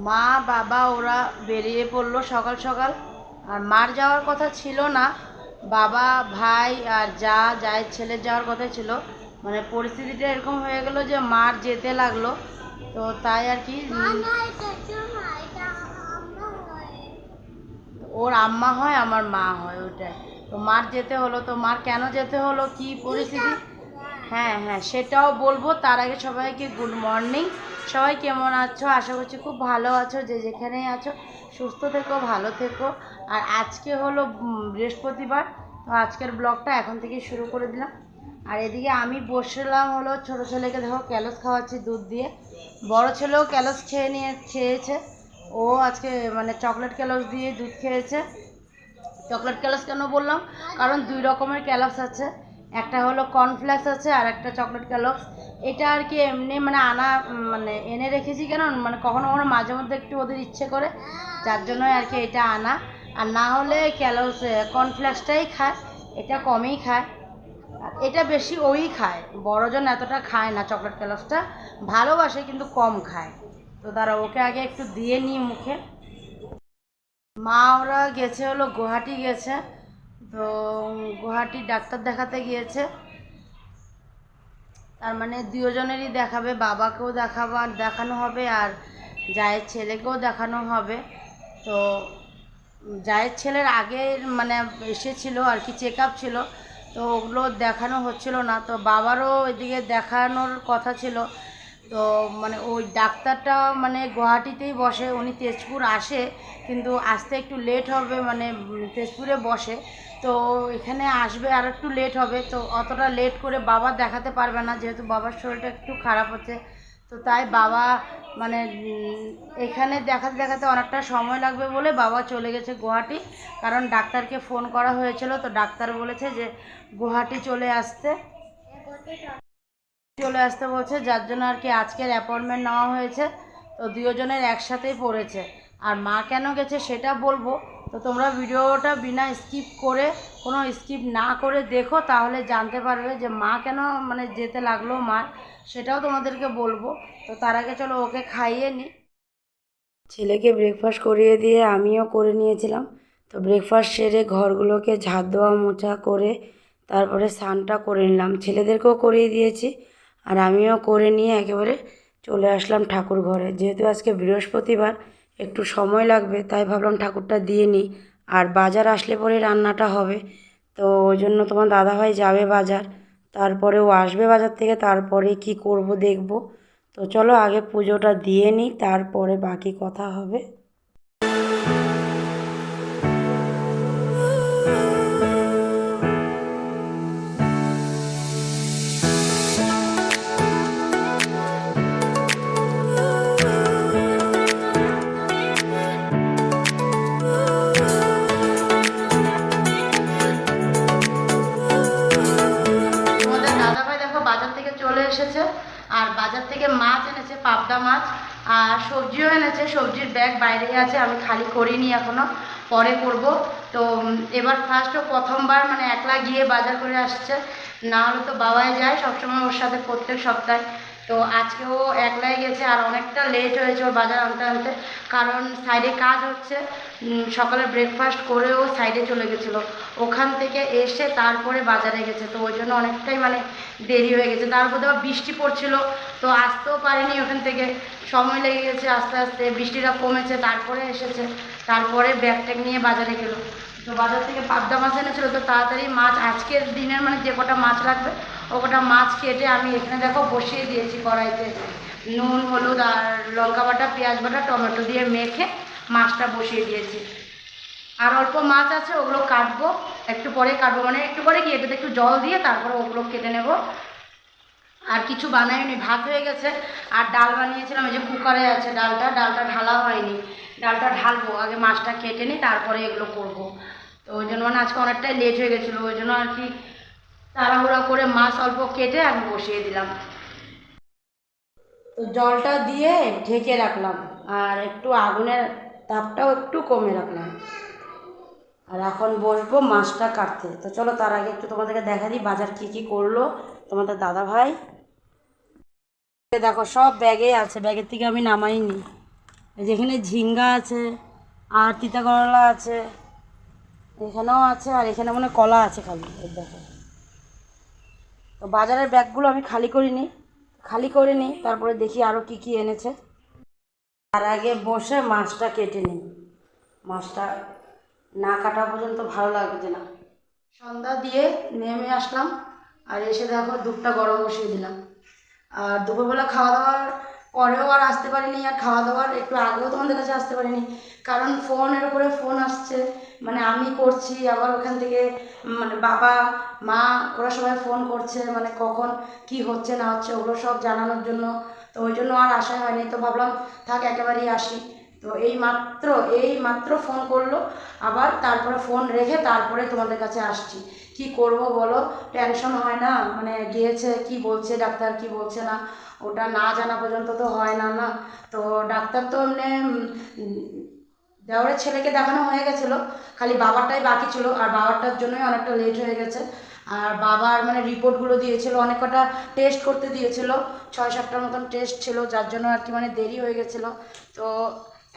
মা বাবা ওরা বেরিয়ে পড়লো সকাল সকাল। আর মার যাওয়ার কথা ছিল না, বাবা ভাই আর জায়ের ছেলের যাওয়ার কথা ছিল। মানে পরিস্থিতিটা এরকম হয়ে গেল যে মার যেতে লাগলো, তো তাই আর কি। ওর আম্মা হয় আমার মা হয়, ওটাই। তো মার যেতে হলো, তো মার কেন যেতে হলো, কি পরিস্থিতি, হ্যাঁ হ্যাঁ সেটাও বলবো। তার আগে সবাইকে গুড মর্নিং। সবাই কেমন আছো? আশা করছি খুব ভালো আছো, যে যেখানেই আছো সুস্থ থেকো, ভালো থেকো। আর আজকে হলো বৃহস্পতিবার, তো আজকের ব্লগটা এখন থেকেই শুরু করে দিলাম। আর এদিকে আমি বসলাম হলো ছোটো ছেলেকে, দেখো ক্যালস খাওয়াচ্ছি দুধ দিয়ে। বড় ছেলেও ক্যালস খেয়েছে। ও আজকে মানে চকলেট ক্যালস দিয়ে দুধ খেয়েছে। চকলেট ক্যালস কেন বললাম, কারণ দুই রকমের ক্যালস আছে, একটা হলো কর্নফ্লেক্স আছে আর একটা চকলেট ক্যালস। এটা আর কি এমনি মানে আনা মানে এনে রেখেছি কেন, মানে কখনো কখনো মাঝে মধ্যে একটু ওদের ইচ্ছে করে, যার জন্যই আর কি এটা আনা। আর না হলে ক্যালস কর্নফ্লেক্সটাই খায়, এটা কমই খায়। আর এটা বেশি ওই খায়, বড়জন এতটা খায় না, চকলেট ক্যালসটা ভালোবাসে কিন্তু কম খায়। তো দাঁড়া ওকে আগে একটু দিয়ে নিই মুখে। মা ওরা গেছে হলো গুয়াহাটি গেছে, তো গুয়াহাটি ডাক্তার দেখাতে গিয়েছে। তার মানে দুজনেরই দেখাবে, বাবাকেও দেখানো হবে আর জায়ের ছেলেকেও দেখানো হবে। তো জায়ের ছেলের আগের মানে এসেছিলো আর কি, চেক আপ ছিল, তো ওগুলো দেখানো হচ্ছিল না। তো বাবারও এদিকে দেখানোর কথা ছিল। তো মানে ওই ডাক্তারটা মানে গুয়াহাটিতেই বসে, উনি তেজপুর আসে কিন্তু আসতে একটু লেট হবে, মানে তেজপুরে বসে, তো এখানে আসবে আর একটু লেট হবে। তো অতটা লেট করে বাবা দেখাতে পারবে না, যেহেতু বাবার শরীরটা একটু খারাপ হচ্ছে। তো তাই বাবা মানে এখানে দেখাতে দেখাতে অনেকটা সময় লাগবে বলে বাবা চলে গেছে গুয়াহাটি। কারণ ডাক্তারকে ফোন করা হয়েছিল, তো ডাক্তার বলেছে যে গুয়াহাটি চলে আসতে বলছে, যার জন্য আর কি আজকের অ্যাপয়েন্টমেন্ট নেওয়া হয়েছে। তো দুজনের একসাথেই পড়েছে। আর মা কেন গেছে সেটা বলবো, তো তোমরা ভিডিওটা বিনা স্কিপ করে, কোনো স্কিপ না করে দেখো, তাহলে জানতে পারবে যে মা কেন মানে যেতে লাগলো মার, সেটাও তোমাদেরকে বলবো। তো তার আগে চলো ওকে খাইয়ে নিই। ছেলেকে ব্রেকফাস্ট করিয়ে দিয়ে আমিও করে নিয়েছিলাম। তো ব্রেকফাস্ট সেরে ঘরগুলোকে ঝাড় দেওয়া মোছা করে তারপরে স্নানটা করে নিলাম, ছেলেদেরকেও করিয়ে দিয়েছি আর আমিও করে নিয়ে একেবারে চলে আসলাম ঠাকুর ঘরে। যেহেতু আজকে বৃহস্পতিবার একটু সময় লাগবে, তাই ভাবলাম ঠাকুরটা দিয়ে নিই। আর বাজার আসলে পরে রান্নাটা হবে, তো ওই জন্য তোমার দাদাভাই যাবে বাজার, তারপরে ও আসবে বাজার থেকে, তারপরে কি করব দেখব। তো চলো আগে পুজোটা দিয়ে নিই, তারপরে বাকি কথা হবে। বাজার থেকে চলে এসেছে, আর বাজার থেকে মাছ এনেছে, পাবদা মাছ, আর সবজিও এনেছে। সবজির ব্যাগ বাইরেই আছে, আমি খালি করিনি এখনো, পরে করব। তো এবার ফার্স্ট ও প্রথমবার মানে একলা গিয়ে বাজার করে আসছে, না হলে তো বাবাই যায় সবসময় ওর সাথে প্রত্যেক সপ্তাহে। তো আজকেও একলাই গেছে, আর অনেকটা লেট হয়েছে ওর বাজার আনতে আনতে, কারণ সাইডে কাজ হচ্ছে। সকালে ব্রেকফাস্ট করেও সাইডে চলে গেছিলো, ওখান থেকে এসে তারপরে বাজারে গেছে, তো ওই জন্য অনেকটাই মানে দেরি হয়ে গেছে। তারপর আবার বৃষ্টি পড়ছিল, তো আসতেও পারিনি, ওখান থেকে সময় লেগে গেছে আস্তে আস্তে। বৃষ্টিটা কমেছে তারপরে এসেছে, তারপরে ব্যাগ ট্যাগ নিয়ে বাজারে গেলো। তো বাজার থেকে পাবদা মাছ এনেছিলো, তো তাড়াতাড়ি মাছ আজকের দিনের মানে যে কটা মাছ লাগবে ও কটা মাছ কেটে আমি এখানে দেখো বসিয়ে দিয়েছি কড়াইতে। নুন হলুদ আর লঙ্কা বাটা, পেঁয়াজ বাটা, টমেটো দিয়ে মেখে মাছটা বসিয়ে দিয়েছি। আর অল্প মাছ আছে, ওগুলো কাটবো, একটু পরে কাটবো, মানে একটু পরে কি এটাতে একটু জল দিয়ে তারপরে ওগুলো কেটে নেব। আর কিছু বানাইনি, ভাত হয়ে গেছে। আর ডাল বানিয়েছিলাম, এই যে কুকারে আছে ডালটা ঢালা হয়নি, ডালটা ঢালবো, আগে মাছটা কেটে নিই তারপরে এগুলো করব। তো ওই জন্য মানে আজকে অনেকটাই লেট হয়ে গেছিলো, ওই জন্য আর কি তাড়াহুড়া করে মাছ অল্প কেটে আমি বসিয়ে দিলাম। তো জলটা দিয়ে ঢেকে রাখলাম, আর একটু আগুনের তাপটাও একটু কমে রাখলাম। আর এখন বসবো মাছটা কাটতে। তো চলো তার আগে একটু তোমাদেরকে দেখা দিই বাজার কী করলো তোমাদের দাদা ভাই। দেখো সব ব্যাগে আছে, ব্যাগের থেকে আমি নামাইনি। এই যেখানে ঝিঙ্গা আছে আর তিতা করলা আছে, এখানেও আছে, আর এখানে মনে হয় কলা আছে খালি। এই দেখো, তো বাজারের ব্যাগগুলো আমি খালি করে নিই, তারপরে দেখি আরও কি কি এনেছে। তার আগে বসে মাছটা কেটে নিই, মাছটা না কাটা পর্যন্ত ভালো লাগছে না। সন্ধ্যা দিয়ে নেমে আসলাম, আর এসে দেখো দুধটা গরম বসিয়ে দিলাম। আর দুপুরবেলা খাওয়া দাওয়ার পরেও আর আসতে পারিনি, আর খাওয়া দাওয়ার একটু আগেও তোমাদের কাছে আসতে পারিনি, কারণ ফোনের উপরে ফোন আসছে, মানে আমি করছি, আবার ওখান থেকে মানে বাবা মা ওরা সবাই ফোন করছে, মানে কখন কি হচ্ছে না হচ্ছে ওগুলো সব জানানোর জন্য। তো ওই জন্য আর আসা হয়নি, তো ভাবলাম থাক একেবারেই আসি। তো এই মাত্র ফোন করলো, আবার তারপরে ফোন রেখে তারপরে তোমাদের কাছে আসছি। কি করব বলো, টেনশন হয় না, মানে গিয়েছে কি বলছে ডাক্তার কি বলছে না ওটা না জানা পর্যন্ত তো হয় না। না তো ডাক্তার তো এমনি দেওরের ছেলেকে দেখানো হয়ে গেছিলো, খালি বাবারটাই বাকি ছিল, আর বাবারটার জন্যই অনেকটা লেট হয়ে গেছে। আর বাবার মানে রিপোর্টগুলো দিয়েছিল, অনেক কটা টেস্ট করতে দিয়েছিল, 6-7টার মতন টেস্ট ছিল, যার জন্য আর কি মানে দেরি হয়ে গেছিলো। তো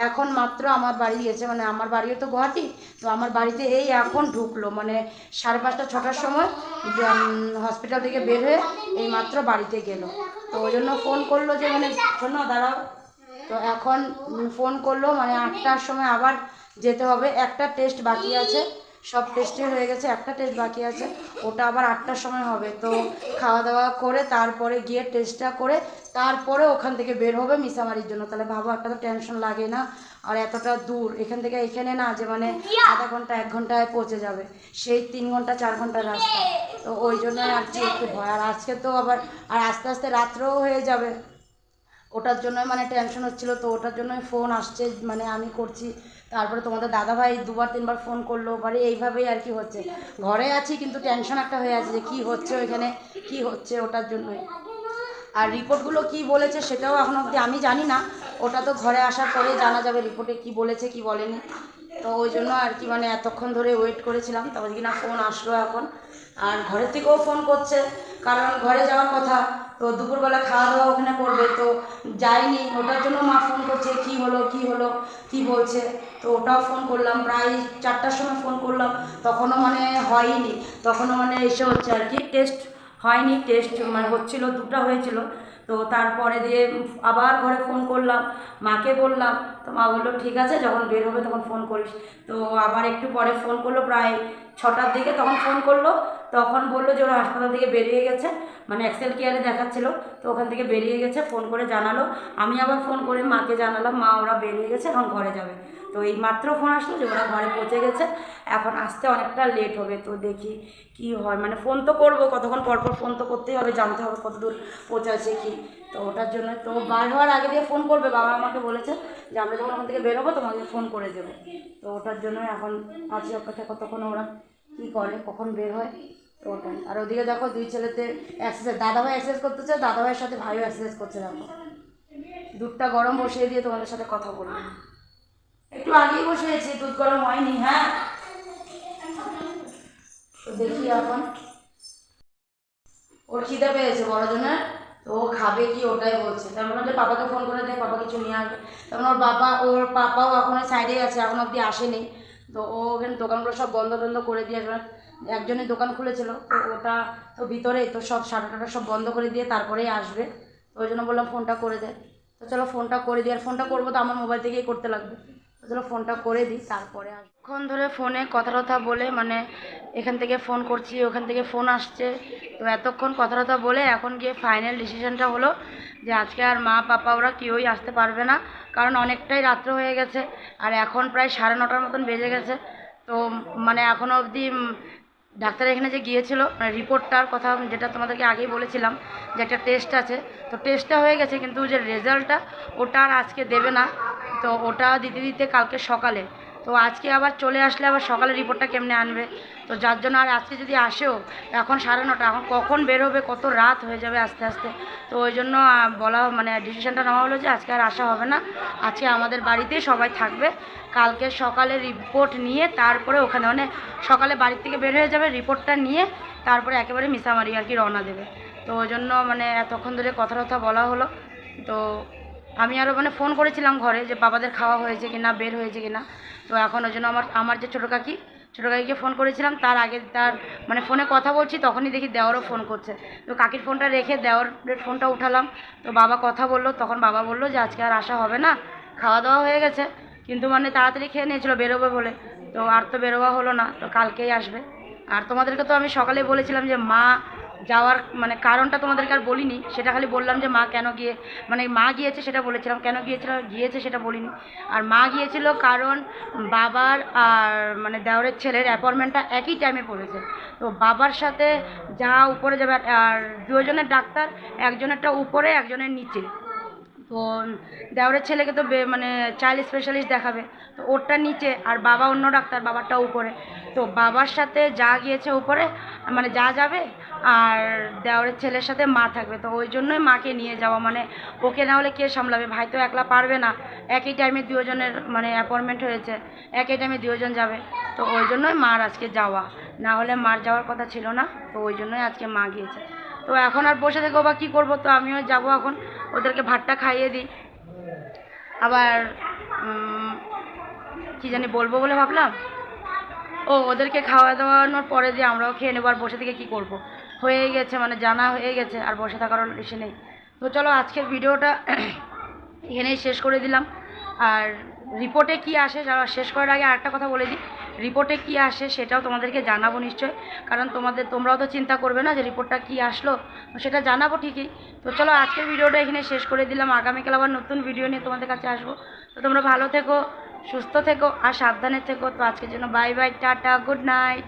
এখন মাত্র আমার বাড়ি গেছে, মানে আমার বাড়িও তো গুয়াহাটি, তো আমার বাড়িতে এই এখন ঢুকলো, মানে 5:30-6টার সময় হসপিটাল থেকে বের হয়ে এই মাত্র বাড়িতে গেল। তো ওই জন্য ফোন করলো যে মানে শোনো দাঁড়াও, তো এখন ফোন করলো মানে 8টার সময় আবার যেতে হবে, একটা টেস্ট বাকি আছে, সব টেস্টই হয়ে গেছে, একটা টেস্ট বাকি আছে, ওটা আবার 8টার সময় হবে। তো খাওয়া দাওয়া করে তারপরে গিয়ে টেস্টটা করে তারপরে ওখান থেকে বের হবে মিসামারির জন্য। তাহলে ভাবো একটা তো টেনশন লাগে না, আর এতটা দূর এখান থেকে এখানে না যে মানে আধা ঘন্টা 1 ঘন্টায় পৌঁছে যাবে, সেই 3 ঘন্টা 4 ঘন্টার রাস্তা। তো ওই জন্য আর কি একটু ভয়, আর আজকে তো আবার আর আস্তে আস্তে রাত্রেও হয়ে যাবে, ওটার জন্যই মানে টেনশন হচ্ছিলো। তো ওটার জন্যই ফোন আসছে, মানে আমি করছি, তারপরে তোমাদের দাদাভাই 2-3বার ফোন করলো, মানে এইভাবেই আর কি হচ্ছে। ঘরে আছি কিন্তু টেনশন একটা হয়ে আছে যে কী হচ্ছে ওইখানে, কী হচ্ছে, ওটার জন্যই। আর রিপোর্টগুলো কি বলেছে সেটাও এখন অবধি আমি জানি না, ওটা তো ঘরে আসার পরে জানা যাবে রিপোর্টে কি বলেছে কি বলেনি। তো ওই জন্য আর কি মানে এতক্ষণ ধরে ওয়েট করেছিলাম, তখন কিনা ফোন আসলো এখন। আর ঘরের থেকেও ফোন করছে, কারণ ঘরে যাওয়ার কথা, তো দুপুরবেলা খাওয়া দাওয়া ওখানে করবে, তো যায়নি, ওটার জন্য মা ফোন করছে কি হলো কি বলছে। তো ওটাও ফোন করলাম, প্রায় 4টার সময় ফোন করলাম, তখনও মানে হয়নি, তখনও মানে এসে হচ্ছে আর কি টেস্ট হয়নি, টেস্ট মানে হচ্ছিল, 2টা হয়েছিল। তো তারপরে দিয়ে আবার ঘরে ফোন করলাম, মাকে বললাম, তো মা বললো ঠিক আছে যখন বের হবে তখন ফোন করিস। তো আবার একটু পরে ফোন করলো, প্রায় 6টার দিকে তখন ফোন করলো, তখন বললো যে ওরা হাসপাতাল থেকে বেরিয়ে গেছে, মানে এক্সেল কেয়ারে দেখাচ্ছিলো, তো ওখান থেকে বেরিয়ে গেছে, ফোন করে জানালো। আমি আবার ফোন করে মাকে জানালাম, মা ওরা বেরিয়ে গেছে এখন ঘরে যাবে। তো এই মাত্র ফোন আসলো যে ওরা ঘরে পৌঁছে গেছে, এখন আসতে অনেকটা লেট হবে। তো দেখি কি হয়, মানে ফোন তো করবো, কতক্ষণ পরপর ফোন তো করতেই হবে, জানতে হবে কত দূর পৌঁছাচ্ছে কি। তো ওটার জন্য তো বার হওয়ার আগে দিয়ে ফোন করবে, বাবা আমাকে বলেছে যে আমরা যখন ওখান থেকে বেরোবো তোমাকে ফোন করে দেবো। তো ওটার জন্য এখন আছি অপেক্ষা, কতক্ষণ ওরা কী করে কখন বের হয়। তো ওটাই। আর ওদিকে দেখো 2 ছেলেদের এক্সারসাইজ, দাদাভাই এক্সারসাইজ করতেছে, দাদাভাইয়ের সাথে ভাইও এক্সারসাইজ করছে। দেখো দুধটা গরম বসিয়ে দিয়ে তোমাদের সাথে কথা বলবো, একটু আগেই বসিয়েছি, দুধ গরম হয়নি। হ্যাঁ তো দেখি এখন ওর খিদে পেয়েছে বড়জনের, তো ও খাবে কি ওটাই বলছে। তার মানে যে পাপাকে ফোন করে দেয়, পাপা কিছু নিয়ে আসবে। তখন ওর পাপাও এখন ওই সাইডেই আছে, এখন অবধি আসেনি। তো ও ওখানে দোকানগুলো সব বন্ধ করে দিয়ে আসবে, একজনের দোকান খুলেছিল, তো ওটা তো ভিতরেই, তো সব শাটার সব বন্ধ করে দিয়ে তারপরেই আসবে। তো ওই জন্য বললাম ফোনটা করে দে। তো চলো ফোনটা করে দিই, আর ফোনটা করবো তো আমার মোবাইল থেকেই করতে লাগবে। চলো ফোনটা করে দিই তারপরে অনেকক্ষণ ধরে ফোনে কথা বলে, মানে এখান থেকে ফোন করছি ওখান থেকে ফোন আসছে, তো এতক্ষণ কথা বলে এখন গিয়ে ফাইনাল ডিসিশনটা হলো যে আজকে আর মা পাপা ওরা কেউই আসতে পারবে না, কারণ অনেকটাই রাত্র হয়ে গেছে, আর এখন প্রায় 9:30 মতন বেজে গেছে। তো মানে এখনও অবধি ডাক্তার এখানে যে গিয়েছিল, মানে রিপোর্টটার কথা যেটা তোমাদেরকে আগেই বলেছিলাম যে একটা টেস্ট আছে, তো টেস্টটা হয়ে গেছে, কিন্তু যে রেজাল্টটা ওটা আর আজকে দেবে না, তো ওটা দিতে কালকে সকালে। তো আজকে আবার চলে আসলে আবার সকালে রিপোর্টটা কেমনে আনবে, তো যার জন্য আর আজকে যদি আসেও এখন 9:30, এখন কখন বের হবে, কত রাত হয়ে যাবে আস্তে আস্তে। তো ওই জন্য বলা মানে ডিসিশনটা নেওয়া হলো যে আজকে আর আসা হবে না, আজকে আমাদের বাড়িতেই সবাই থাকবে, কালকে সকালে রিপোর্ট নিয়ে তারপরে ওখানে মানে সকালে বাড়ির থেকে বের হয়ে যাবে, রিপোর্টটা নিয়ে তারপরে একেবারে মিসামারি আর কি রওনা দেবে। তো ওই জন্য মানে এতক্ষণ ধরে কথা বলা হলো। তো আমি আরও মানে ফোন করেছিলাম ঘরে যে বাবাদের খাওয়া হয়েছে কি না, বের হয়েছে কি না। তো এখন ওই জন্য আমার যে ছোটো কাকিকে ফোন করেছিলাম, তার আগে তার মানে ফোনে কথা বলছি, তখনই দেখি দেওরও ফোন করছে। তো কাকির ফোনটা রেখে দেওরের ফোনটা উঠালাম। তো বাবা কথা বললো, তখন বাবা বললো যে আজকে আর আসা হবে না, খাওয়া দাওয়া হয়ে গেছে, কিন্তু মানে তাড়াতাড়ি খেয়ে নিয়েছিল বেরোবে বলে, তো আর তো বেরোবা হলো না, তো কালকেই আসবে। আর তোমাদেরকে তো আমি সকালে বলেছিলাম যে মা যাওয়ার মানে কারণটা তোমাদেরকে আর বলিনি, সেটা খালি বললাম যে মা কেন মানে মা গিয়েছে সেটা বলেছিলাম, কেন গিয়েছে সেটা বলিনি। আর মা গিয়েছিল কারণ বাবার আর মানে দেওরের ছেলের অ্যাপয়েন্টমেন্টটা একই টাইমে পড়েছে। তো বাবার সাথে যা উপরে যাবে, আর দুজনের ডাক্তার, একজনেরটা উপরে একজনের নিচে। তো দেওরের ছেলেকে তো মানে চাইল্ড স্পেশালিস্ট দেখাবে, তো ওরটা নিচে, আর বাবা অন্য ডাক্তার, বাবারটা উপরে। তো বাবার সাথে যা গিয়েছে উপরে মানে যা যাবে, আর দেওরের ছেলের সাথে মা থাকবে। তো ওই জন্যই মাকে নিয়ে যাওয়া, মানে ওকে না হলে কে সামলাবে, ভাই তো একলা পারবে না, একই টাইমে দুজনের মানে অ্যাপয়েন্টমেন্ট হয়েছে, একই টাইমে দুজন যাবে। তো ওই জন্যই মার আজকে যাওয়া, না হলে মার যাওয়ার কথা ছিল না। তো ওই জন্যই আজকে মা গিয়েছে। তো এখন আর বসে থেকেও বা কী করবো, তো আমিও যাবো এখন, ওদেরকে ভাতটা খাইয়ে দিই। আবার কী জানি বলবো বলে ভাবলাম, ওদেরকে খাওয়া দাওয়ানোর পরে যে আমরাও খেয়ে নেবো, আর বসে থেকে কী করব, হয়ে গেছে মানে জানা হয়ে গেছে, আর বসে থাকার ইসে নেই। তো চলো আজকের ভিডিওটা এখানেই শেষ করে দিলাম। আর রিপোর্টে কি আসে, শেষ করার আগে আরেকটা কথা বলে দিই, রিপোর্টে কি আসে সেটাও তোমাদেরকে জানাবো নিশ্চয়, কারণ তোমরাও তো চিন্তা করবে না যে রিপোর্টটা কি আসলো, তো সেটা জানাবো ঠিকই। তো চলো আজকের ভিডিওটা এখানে শেষ করে দিলাম, আগামীকাল আবার নতুন ভিডিও নিয়ে তোমাদের কাছে আসবো। তো তোমরা ভালো থেকো, সুস্থ থেকো আর সাবধানে থেকো। তো আজকের জন্য bye bye, tata, good night.